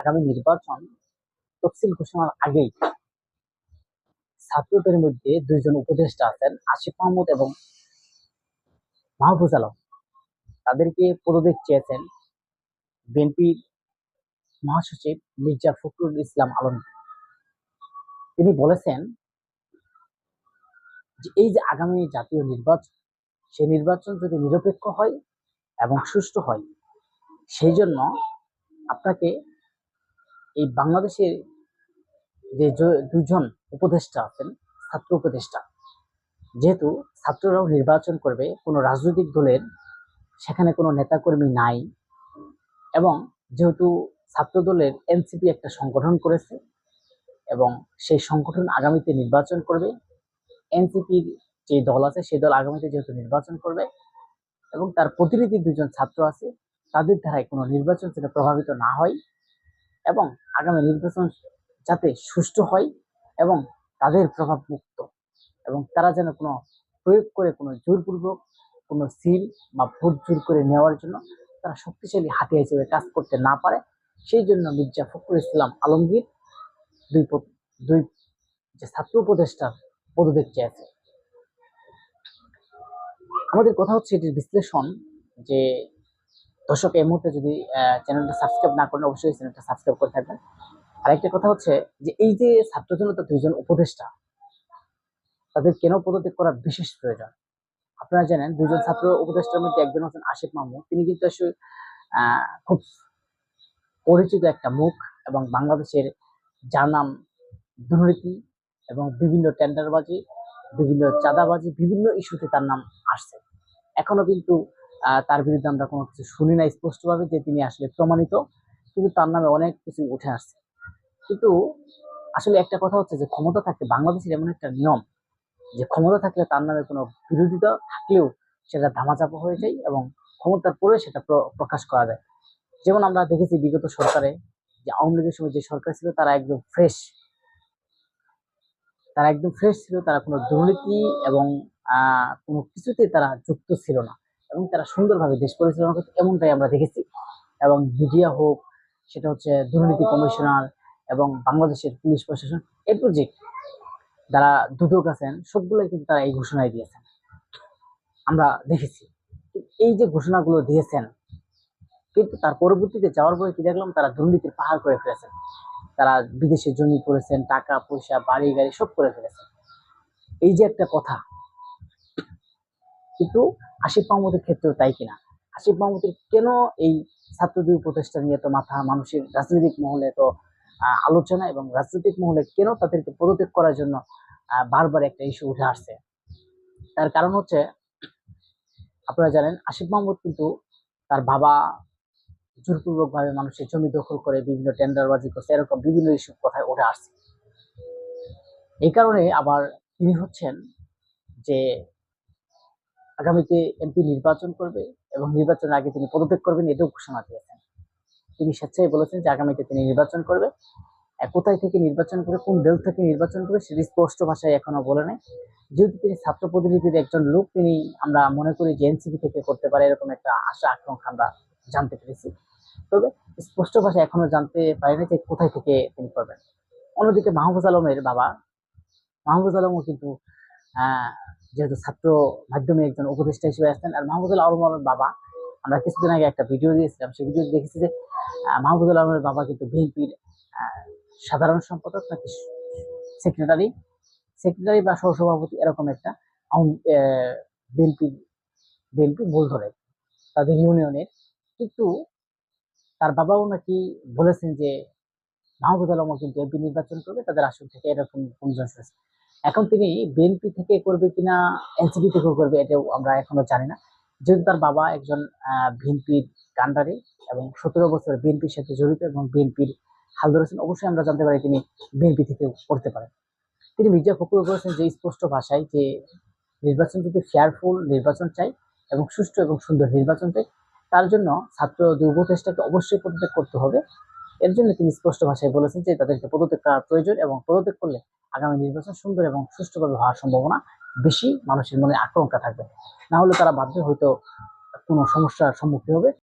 আগামী নির্বাচন তফসিল ঘোষণার আগেই ছাত্রদের মধ্যে দুইজন উপদেষ্টা আছেন, আসিফ মাহমুদ এবং মাহফুজ আলম। তাদেরকে পদত্যাগ চেয়েছেন বিএনপির মহাসচিব মির্জা ফখরুল ইসলাম আলমগীর। তিনি বলেছেন যে এই যে আগামী জাতীয় নির্বাচন, সেই নির্বাচন যদি নিরপেক্ষ হয় এবং সুষ্ঠু হয়, সেই জন্য আপনাকে এই বাংলাদেশের যে দুজন উপদেষ্টা আছেন, ছাত্র উপদেষ্টা, যেহেতু ছাত্ররাও নির্বাচন করবে, কোনো রাজনৈতিক দলের সেখানে কোনো নেতাকর্মী নাই, এবং যেহেতু ছাত্র দলের এনসিপি একটা সংগঠন করেছে এবং সেই সংগঠন আগামীতে নির্বাচন করবে, এনসিপির যে দল আছে সেই দল আগামীতে যেহেতু নির্বাচন করবে এবং তার প্রতিনিধি দুজন ছাত্র আছে, তাদের দ্বারাই কোনো নির্বাচন যেন প্রভাবিত না হয় এবং আগামী নির্বাচন যাতে সুষ্ঠু হয় এবং তাদের প্রভাব মুক্ত, এবং তারা যেন কোনো প্রয়োগ করে কোনো জোরপূর্বক কোনো সিল বা ভোট জোর করে নেওয়ার জন্য তারা শক্তিশালী হাতিয়ার হিসেবে কাজ করতে না পারে, সেই জন্য মির্জা ফখরুল ইসলাম আলমগীর দুই দুই যে ছাত্র উপদেষ্টার পদত্যাগ চেয়েছে। আমাদের কথা হচ্ছে এটির বিশ্লেষণ যে দর্শক এই মুহূর্তে যদি চ্যানেলটা সাবস্ক্রাইব না করেন, অবশ্যই চ্যানেলটা সাবস্ক্রাইব করে থাকবেন। আরেকটা কথা হচ্ছে যে এই যে ছাত্র জনতা দুইজন উপদেষ্টা, তাদের কেন পদত্যাগ করার বিশেষ প্রয়োজন? আপনারা জানেন দুজন ছাত্র উপদেষ্টার মধ্যে একজন হচ্ছেন আসিফ মাহমুদ। তিনি কিন্তু আসলে খুব পরিচিত একটা মুখ এবং বাংলাদেশের যার নাম দুর্নীতি এবং বিভিন্ন টেন্ডারবাজি, বিভিন্ন চাঁদাবাজি, বিভিন্ন ইস্যুতে তার নাম আসছে। এখনো কিন্তু তার বিরুদ্ধে আমরা কোনো কিছু শুনি না স্পষ্টভাবে যে তিনি আসলে প্রমাণিত, কিন্তু তার নামে অনেক কিছু উঠে আসছে। কিন্তু আসলে একটা কথা হচ্ছে যে ক্ষমতা থাকতে বাংলাদেশের এমন একটা নিয়ম যে ক্ষমতা থাকলে তার নামে কোনো বিরোধিতা থাকলেও সেটা ধামাচাপা হয়ে যায় এবং ক্ষমতার পরে সেটা প্রকাশ করা যায়। যেমন আমরা দেখেছি বিগত সরকারে, যে আওয়ামী লীগের সময় যে সরকার ছিল তারা একদম ফ্রেশ, ছিল, তারা কোনো দুর্নীতি এবং কোনো কিছুতে তারা যুক্ত ছিল না এবং তারা সুন্দরভাবে দেশ পরিচালনা করছে, এমনটাই আমরা দেখেছি। এবং মিডিয়া হোক, সেটা হচ্ছে দুর্নীতি কমিশনার এবং বাংলাদেশের পুলিশ প্রশাসন, এরপর যে যারা দুদক আছেন সবগুলোই কিন্তু তারা এই ঘোষণায় দিয়েছেন, আমরা দেখেছি। এই যে ঘোষণাগুলো দিয়েছেন, কিন্তু তার পরবর্তীতে যাওয়ার পরে কি দেখলাম, তারা দুর্নীতির পাহাড় করে ফেলেছেন। তারা বিদেশে জমি করেছেন, টাকা পয়সা বাড়ি গাড়ি সব করে ফেলেছেন। এই যে একটা কথা, কিন্তু আসিফ মাহমুদের ক্ষেত্রেও তাই কিনা? আসিফ মাহমুদের কেন এই ছাত্র দুই উপদেষ্টা নিয়ে তো মাথা মানুষের রাজনৈতিক মহলে তো আলোচনা, এবং রাজনৈতিক মহলে কেন তাদেরকে পদত্যাগ করার জন্য বারবার একটা ইস্যু উঠে আসছে? তার কারণ হচ্ছে, আপনারা জানেন আসিফ মাহমুদ কিন্তু তার বাবা জোরপূর্বক ভাবে মানুষের জমি দখল করে বিভিন্ন টেন্ডারবাজি করছে, এরকম বিভিন্ন ইস্যু কথায় উঠে আসছে। এই কারণে আবার তিনি হচ্ছেন যে আগামীতে এমপি নির্বাচন করবে এবং নির্বাচনের আগে তিনি পদত্যাগ করবেন, এটাও ঘোষণা দিয়েছেন। তিনি স্বেচ্ছায় বলেছেন যে আগামীতে তিনি নির্বাচন করবে। কোথায় থেকে নির্বাচন করে, কোন দল থেকে নির্বাচন করবে সেটি স্পষ্ট ভাষায় এখনো বলে নাই। যেহেতু তিনি ছাত্র প্রতিনিধির একজন লোক, তিনি আমরা মনে করি যে এনসিপি থেকে করতে পারে, এরকম একটা আশা আকাঙ্ক্ষা আমরা জানতে পেরেছি। তবে স্পষ্ট ভাষায় এখনো জানতে পারিনি যে কোথায় থেকে তিনি করবেন। অন্যদিকে মাহফুজ আলমের বাবা, মাহফুজ আলমও কিন্তু যেহেতু ছাত্র মাধ্যমে একজন উপদেষ্টা হিসেবে আসতেন, আর মাহফুজুল আলমের বাবা, আমরা কিছুদিন আগে একটা ভিডিও দিয়েছিলাম, সেই ভিডিও দেখেছি যে মাহফুজুল আলমের বাবা কিন্তু বিএনপির সাধারণ সম্পাদক নাকি সেক্রেটারি বা সহসভাপতি, এরকম একটা বিএনপি মূল ধরে তাদের ইউনিয়নের। কিন্তু তার বাবাও নাকি বলেছেন যে মাহফুজ আলমও কিন্তু এমপি নির্বাচন করবে তাদের আসন থেকে, এরকম গুঞ্জন শুনেছে। এখন তিনি বিএনপি থেকে করবে কিনা এনসিপি থেকেও করবে, এটাও আমরা এখনো জানি না। যেহেতু তার বাবা একজন বিএনপির কান্ডারি এবং 17 বছর বিএনপির সাথে জড়িত এবং বিএনপির হাল ধরেছেন, অবশ্যই আমরা জানতে পারি তিনি বিএনপি থেকে করতে পারেন। তিনি মির্জা ফখরুল বলেছেন যে স্পষ্ট ভাষায় যে নির্বাচন যদি ফেয়ারফুল নির্বাচন চাই এবং সুষ্ঠু এবং সুন্দর নির্বাচন চাই, তার জন্য ছাত্র দুই উপদেষ্টাকে অবশ্যই পদত্যাগ করতে হবে। এর জন্য তিনি স্পষ্ট ভাষায় বলেছেন যে তাদেরকে পদত্যাগ করার প্রয়োজন, এবং পদত্যাগ করলে আগামী নির্বাচন সুন্দর এবং সুষ্ঠুভাবে হওয়ার সম্ভাবনা বেশি, মানুষের মনে আকাঙ্ক্ষা থাকবে। না হলে তারা বাধ্য হয়তো কোনো সমস্যার সম্মুখীন হবে।